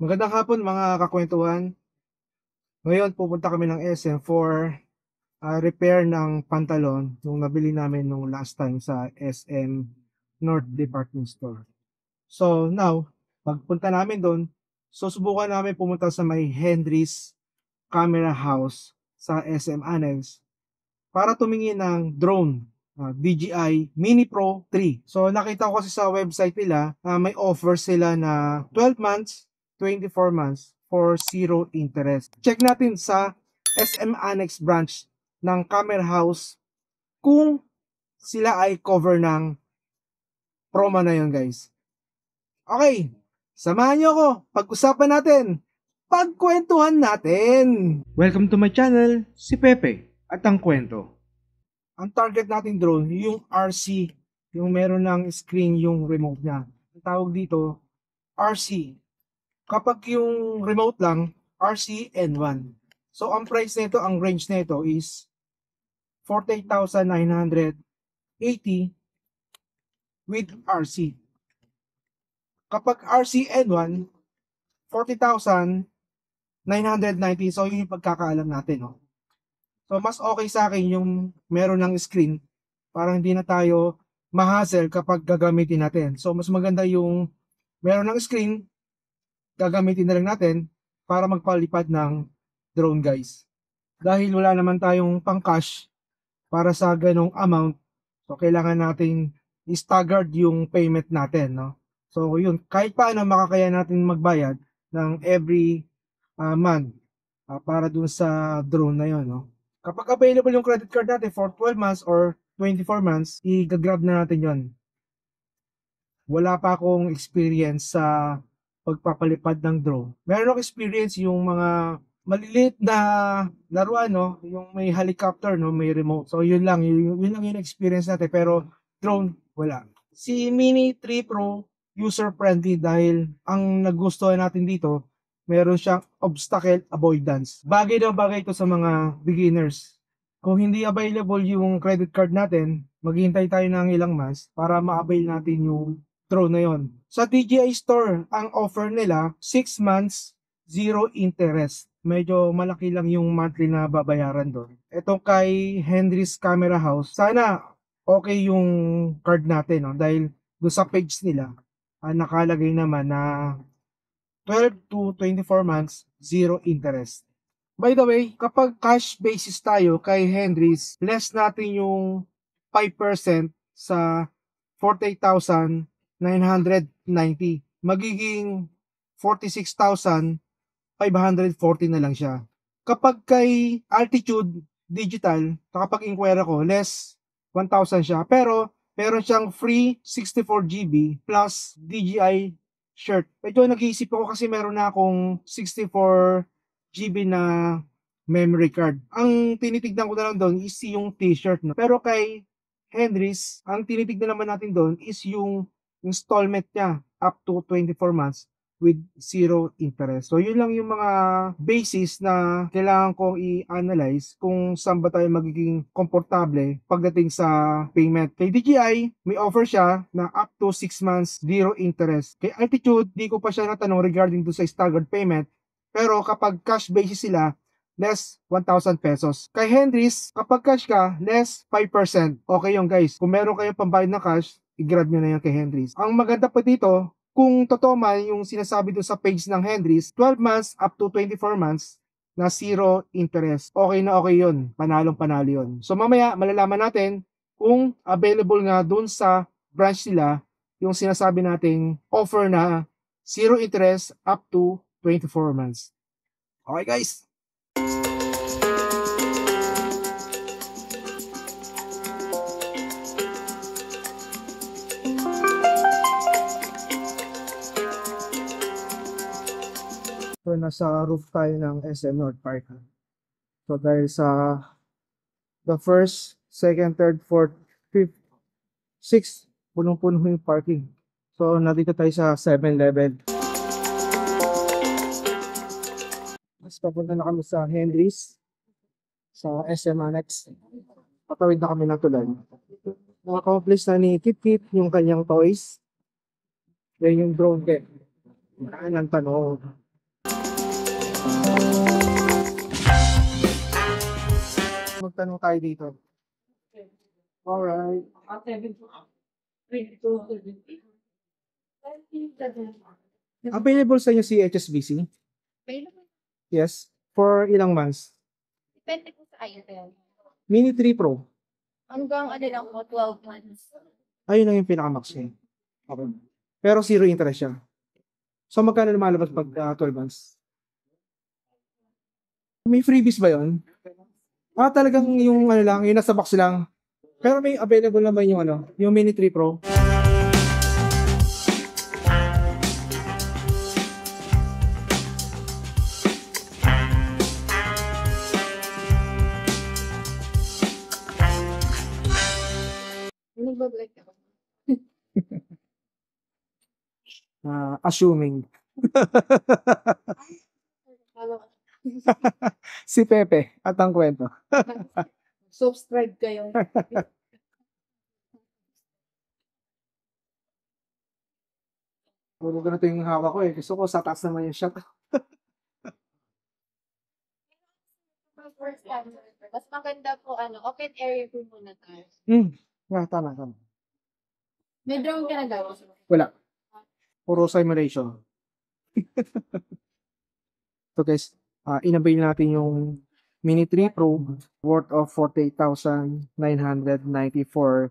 Magandang hapon mga kakwentuhan. Ngayon pupunta kami ng SM for repair ng pantalon nung nabili namin nung last time sa SM North Department Store. So now, pagpunta namin doon, susubukan namin pumunta sa may Henry's Camera House sa SM Annex para tumingin ng drone, DJI Mini Pro 3. So nakita ko kasi sa website nila, may offer sila na 12 months, 24 months for zero interest. Check natin sa SM Annex branch ng Camera House kung sila ay cover ng promo na yun, guys. Okay, samahan nyo ako. Pag-usapan natin. Pagkwentuhan natin. Welcome to my channel, si Pepe at ang kwento. Ang target nating drone, yung RC, yung meron ng screen yung remote niya. Ang tawag dito, RC. Kapag yung remote lang, RC N1. So ang price nito, ang range nito is 48,980 with RC. Kapag RC N1, 40,990. So yun yung pagkakaalam natin, no? So mas okay sa akin yung meron ng screen para hindi na tayo ma-hassle kapag gagamitin natin. So mas maganda yung meron ng screen, gagamitin na lang natin para magpalipad ng drone, guys. Dahil wala naman tayong pang cash para sa ganong amount, so kailangan nating i-staggered yung payment natin, no? So yun, kahit paano makakaya natin magbayad ng every month para dun sa drone na yun, no? Kapag available yung credit card natin for 12 months or 24 months, i-grab na natin yon. Wala pa akong experience sa pagpapalipad ng drone. Meron akong experience yung mga maliliit na laruan, no? Yung may helicopter, no? May remote. So yun lang yung experience natin. Pero drone, wala. Si Mini 3 Pro, user-friendly dahil ang nagustuhan natin dito, meron siyang obstacle avoidance. Bagay na bagay ito sa mga beginners. Kung hindi available yung credit card natin, maghihintay tayo ng ilang months para ma-avail natin yung drone na yon. Sa DJI Store, ang offer nila, 6 months, zero interest. Medyo malaki lang yung monthly na babayaran doon. Ito kay Henry's Camera House, sana okay yung card natin, no? Dahil doon sa page nila, nakalagay naman na 12 to 24 months, zero interest. By the way, kapag cash basis tayo kay Henry's, less natin yung 5% sa 48,990. Magiging 46,540 na lang siya. Kapag kay Altitude Digital, kapag inquire ko, less 1,000 siya. Pero meron siyang free 64 GB plus DJI shirt. Medyo nag-iisip ako kasi meron na akong 64 GB na memory card. Ang tinitignan ko na lang doon is yung t-shirt. No? Pero kay Henry's, ang tinitignan naman natin doon is yung installment niya up to 24 months with zero interest. So yun lang yung mga basis na kailangan kong i-analyze kung saan ba tayo magiging komportable pagdating sa payment. Kay DJI, may offer siya na up to 6 months zero interest. Kay Altitude, di ko pa siya natanong regarding to sa staggered payment. Pero kapag cash basis sila, less 1,000 pesos. Kay Henry's, kapag cash ka, less 5%. Okay yung guys. Kung meron kayong pambayad na cash, i-grab nyo na yan kay Henry's. Ang maganda pa dito, kung totoo man yung sinasabi doon sa page ng Henry's, 12 months up to 24 months na zero interest. Okay na okay yun. Panalong panalo yun. So mamaya, malalaman natin kung available nga doon sa branch nila yung sinasabi nating offer na zero interest up to 24 months. Okay guys? So, nasa roof tayo ng SM North Park. So, dahil sa the first, second, third, fourth, fifth, sixth, punong-puno yung parking. So, nandito tayo sa 7-Eleven. Mas papunta na kami sa Henry's, sa SM Annex. Patawid na kami ng tulay. Naka-accomplish na ni Kit yung kanyang toys. Yan yung drone kit. Yan ang tanong. Magtanong tayo dito. Alright. Available sa inyo si HSBC? Available. Yes. For ilang months? Depende po sa item. Mini 3 Pro. Hanggang ano lang po, 12 months. Ayun lang yung pinaka-max niya. Okay. Pero zero interest siya. So magkano lumalabas pag 12 months? May freebies ba yun? Talagang yung ano lang, yung nasa box lang. Pero may available naman yung ano, yung Mini 3 Pro. Nagbablog ako. Assuming. Halo. Si Pepe at ang kwento. Subscribe kayo. Puro ganito yung hawak ko eh. Gusto ko sa taas naman yung shot. First time. Mas maganda po, open area po muna tayo. Tama. May drone ka na daw. Wala. Puro simulation. So guys, inabail natin yung Mini 3 Pro worth of 48,994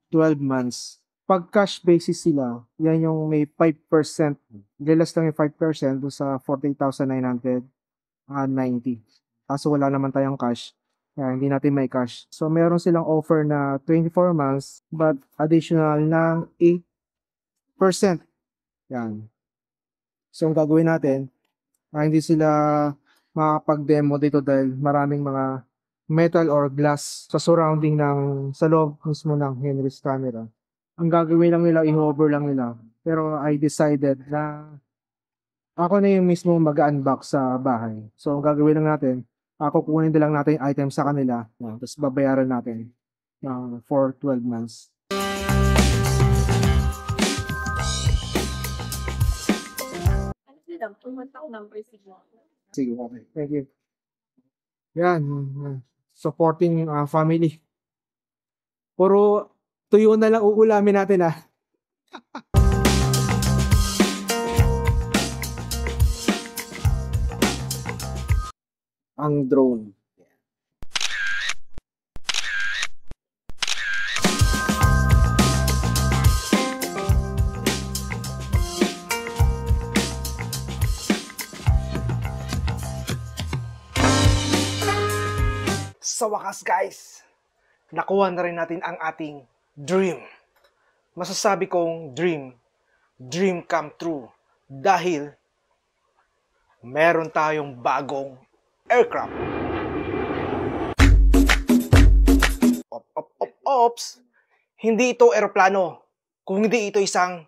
12 months. Pag cash basis sila, yan yung may 5%. Lilas lang yung 5% doon sa 48,990. Kaso wala naman tayong cash. Kaya hindi natin may cash. So meron silang offer na 24 months but additional ng 8%. Yan. So ang gagawin natin, hindi sila makapag-demo dito dahil maraming mga metal or glass sa surrounding sa loob mismo ng Henry's camera. Ang gagawin lang nila, i-hover lang nila. Pero I decided na ako na yung mismo mag-unbox sa bahay. So ang gagawin lang natin, kukunin na lang natin yung item sa kanila. Tapos babayaran natin for 12 months. Sige, okay. Thank you. Yan. Supporting family. Puro tuyo na lang uulamin natin Ang drone. Sa wakas guys, nakuha na rin natin ang ating dream. Masasabi kong dream come true dahil meron tayong bagong aircraft. Ops! Hindi ito eroplano, kung hindi ito isang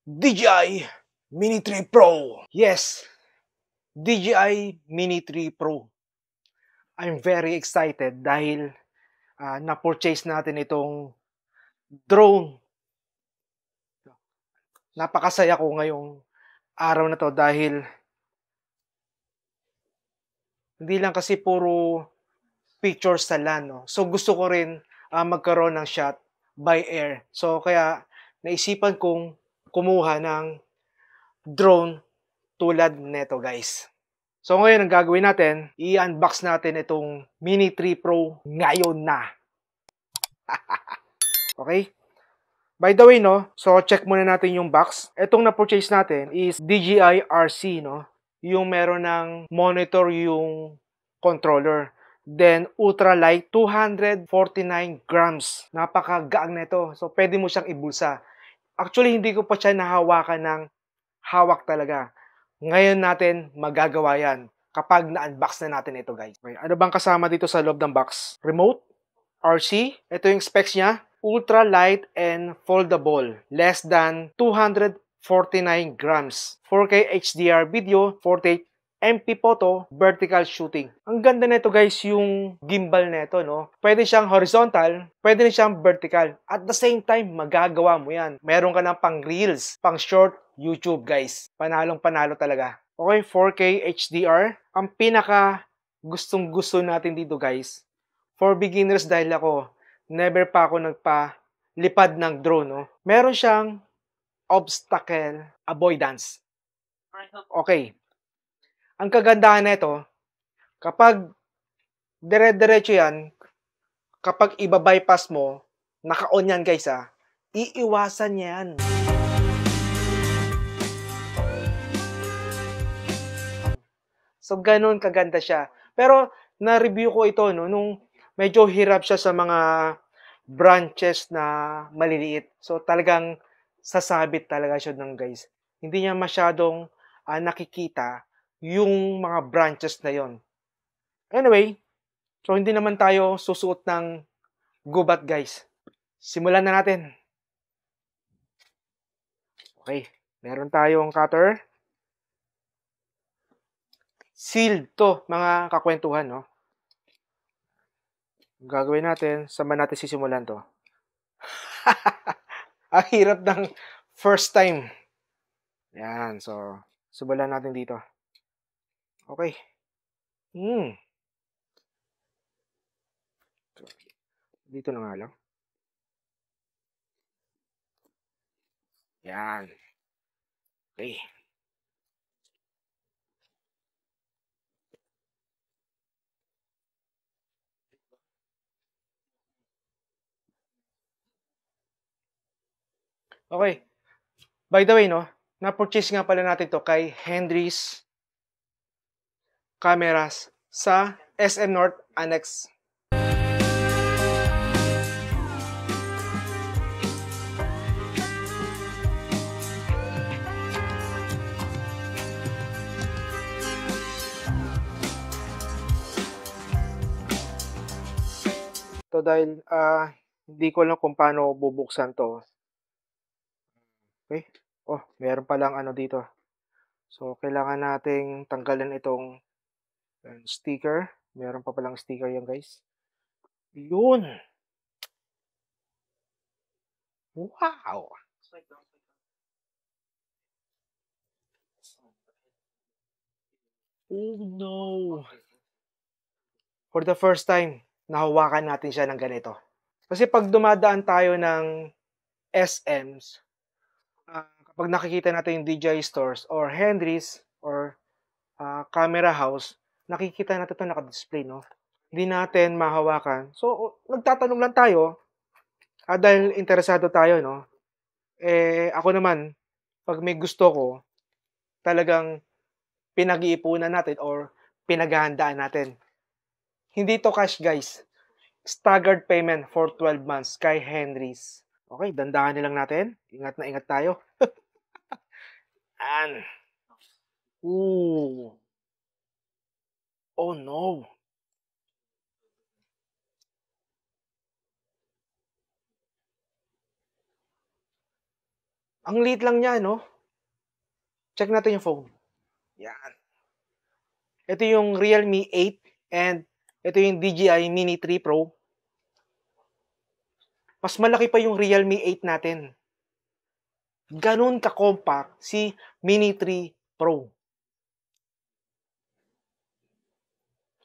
DJI Mini 3 Pro. Yes, DJI Mini 3 Pro. I'm very excited dahil na-purchase natin itong drone. Napakasaya ko ngayong araw na to dahil hindi lang kasi puro pictures sa land. No? So gusto ko rin magkaroon ng shot by air. So kaya naisipan kong kumuha ng drone tulad neto guys. So ngayon ang gagawin natin, i-unbox natin itong Mini 3 Pro ngayon na. Okay? By the way, no, so check muna natin yung box. Itong na-purchase natin is DJI RC, no? Yung meron ng monitor yung controller. Then, ultralight, 249 grams. Napakagaan nito. So, pwede mo siyang ibulsa. Actually, hindi ko pa siya nahawakan ng hawak talaga. Ngayon natin magagawa yan kapag na-unbox na natin ito guys. Okay, ano bang kasama dito sa loob ng box? Remote, RC, ito yung specs niya, ultra light and foldable, less than 249 grams, 4K HDR video, 48 MP photo, vertical shooting. Ang ganda nito guys yung gimbal nito, no? Pwede siyang horizontal, pwede rin siyang vertical. At the same time, magagawa mo yan. Meron ka ng pang reels, pang short YouTube guys. Panalong panalo talaga. Okay, 4K HDR. Ang pinaka gustong-gusto natin dito guys, for beginners dahil ako, never pa ako nagpalipad ng drone, no? Meron siyang obstacle avoidance. Okay. Ang kagandahan nito, kapag dire-diretso yan, kapag iba-bypass mo, naka-on yan guys iiwasan yan. So, ganun kaganda siya. Pero, na-review ko ito, no, nung medyo hirap siya sa mga branches na maliliit. So, talagang sasabit talaga siya ng guys. Hindi niya masyadong nakikita yung mga branches na yon. Anyway, so hindi naman tayo susuot ng gubat guys. Simulan na natin. Okay, meron tayong cutter. Sealed to, mga kakwentuhan, no? Ang gagawin natin, saan natin sisimulan to? Ang hirap ng first time. Yan, so, simulan natin dito. Okay. Dito na nga lang. Yan. Okay. Okay. By the way, no, na-purchase nga pala natin to kay Henry's Cameras sa SM North Annex. To dahil hindi ko alam kung paano bubuksan to. Okay. Oh, meron palang ano dito. So, kailangan nating tanggalin itong sticker. Meron pa palang sticker yan, guys. Yun! Wow! Oh no! For the first time, nahawakan natin siya ng ganito. Kasi pag dumadaan tayo ng SMs, kapag nakikita natin yung DJI stores or Henry's or camera house, nakikita natin ito naka-display, no? Hindi natin mahawakan. So, nagtatanong lang tayo, dahil interesado tayo, no? Ako naman, pag may gusto ko, talagang pinag-iipunan natin or pinaghahandaan natin. Hindi to cash, guys. Staggered payment for 12 months kay Henry's. Okay, dandahan lang natin. Ingat na ingat tayo. And, ooh. Oh no. Ang liit lang niya, no? Check natin yung phone. Yan. Ito yung Realme 8 and ito yung DJI Mini 3 Pro. Mas malaki pa yung Realme 8 natin. Ganun ka-compact si Mini 3 Pro.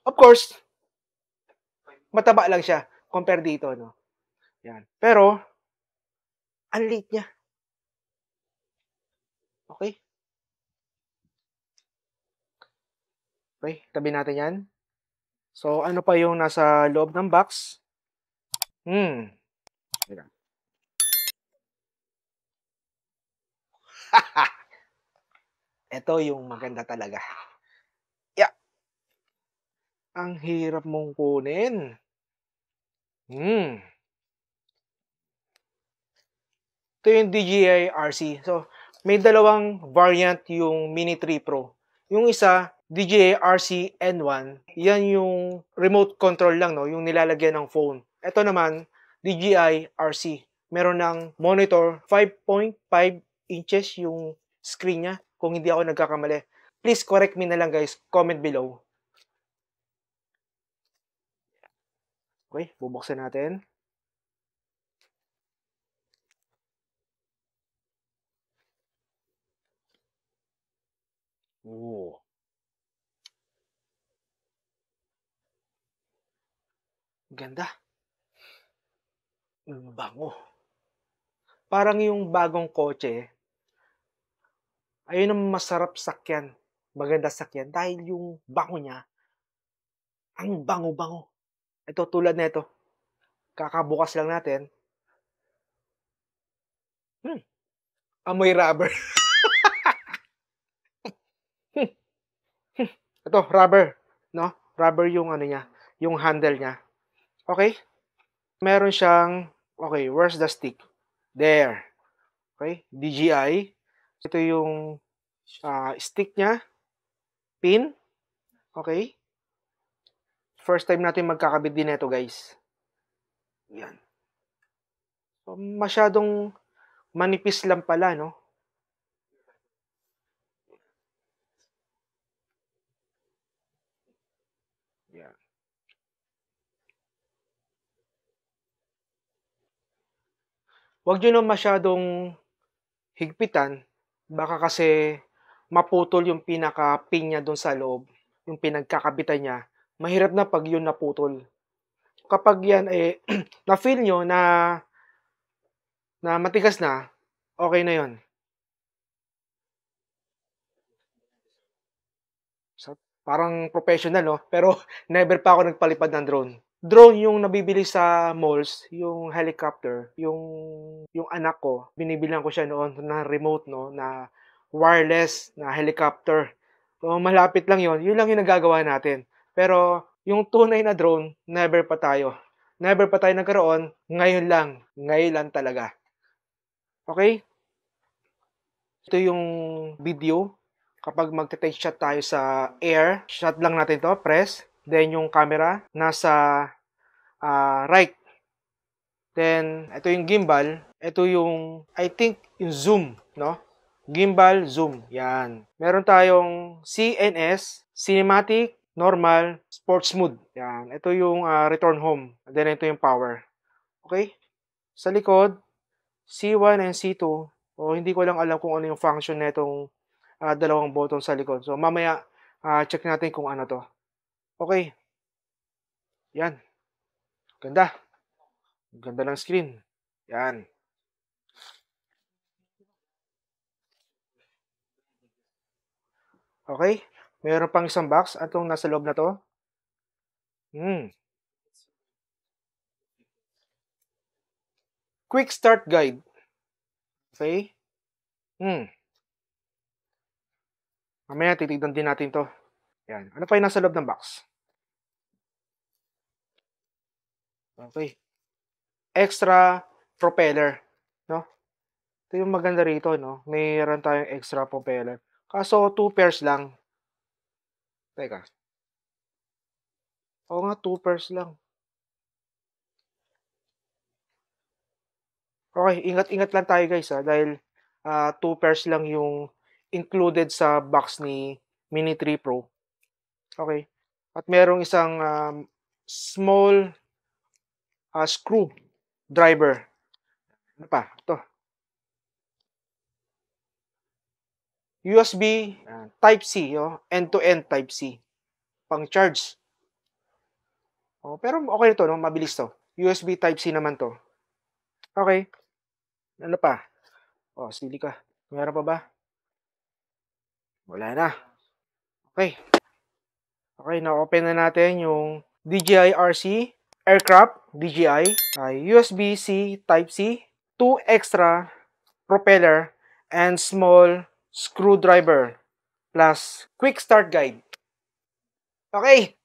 Of course, mataba lang siya compare dito, no? Yan. Pero, ang liit niya. Okay? Okay, tabi natin yan. So, ano pa yung nasa loob ng box? Ito yung maganda talaga. Yeah. Ang hirap mong kunin. Ito yung DJI RC. So, may dalawang variant yung Mini 3 Pro. Yung isa, DJI RC N1. Yan yung remote control lang, no? Yung nilalagyan ng phone. Ito naman, DJI RC. Meron ng monitor, 5.5 inches yung screen niya, kung hindi ako nagkakamali. Please correct me na lang guys, comment below. Okay, bubuksan natin. Oh. Ganda. Bango. Parang yung bagong kotse, ayun ang masarap sakyan. Maganda sakyan dahil yung bango niya, ang bango-bango. Ito tulad nito. Kakabukas lang natin. Amoy rubber. Ito, rubber, no? Rubber yung ano niya, yung handle niya. Okay? Meron siyang, okay, where's the stick? There. Okay? DJI. Ito yung stick niya. Pin. Okay? First time natin magkakabit din ito, guys. Yan. So, masyadong manipis lang pala, no? Yan. Huwag nyo na masyadong higpitan. Baka kasi maputol yung pinaka-pin niya doon sa loob. Yung pinagkakabitan niya. Mahirap na pag yun naputol. Kapag yan na-feel nyo na matigas na, okay na yun. So, parang professional, no? Pero never pa ako nagpalipad ng drone. Drone yung nabibili sa malls, yung helicopter, yung anak ko, binibilang ko siya noon na remote, no, na wireless na helicopter. So, malapit lang yon. Yun lang yung nagagawa natin. Pero yung tunay na drone, never pa tayo. Never pa tayo nagkaroon, ngayon lang. Ngayon lang talaga. Okay? Ito yung video. Kapag magte-take shot tayo sa air, shot lang natin to, press. Then yung camera, nasa right. Then, ito yung gimbal. Ito yung, I think, yung zoom, no? Gimbal, zoom. Yan. Meron tayong CNS, Cinematic, Normal, Sports Mode. Yan. Ito yung return home. And then, ito yung power. Okay? Sa likod, C1 and C2. O, hindi ko lang alam kung ano yung function na itong dalawang button sa likod. So, mamaya, check natin kung ano to. Okay. Yan. Ganda. Ganda ng screen. Yan. Okay. Mayroon pang isang box. Atong nasa loob na to. Quick start guide. Okay. Mamaya titignan din natin to. Yan. Ano pa yung nasa loob ng box? Okay. Extra propeller. No? Ito yung maganda rito, no? Mayroon tayong extra propeller. Kaso, 2 pairs lang. Teka. Oo nga, 2 pairs lang. Okay, ingat-ingat lang tayo guys dahil 2 pairs lang yung included sa box ni Mini 3 Pro. Okay. At merong isang small screw driver. Ano pa? Ito. USB Type-C, end-to-end Type-C. Pang-charge. Pero okay ito, no? Mabilis to. USB Type-C naman to. Okay. Ano pa? Sili ka. Meron pa ba? Wala na. Okay. Okay, na-open na natin yung DJI RC Aircraft DJI. USB-C Type-C. 2 extra propeller and small screwdriver plus quick start guide. Okay,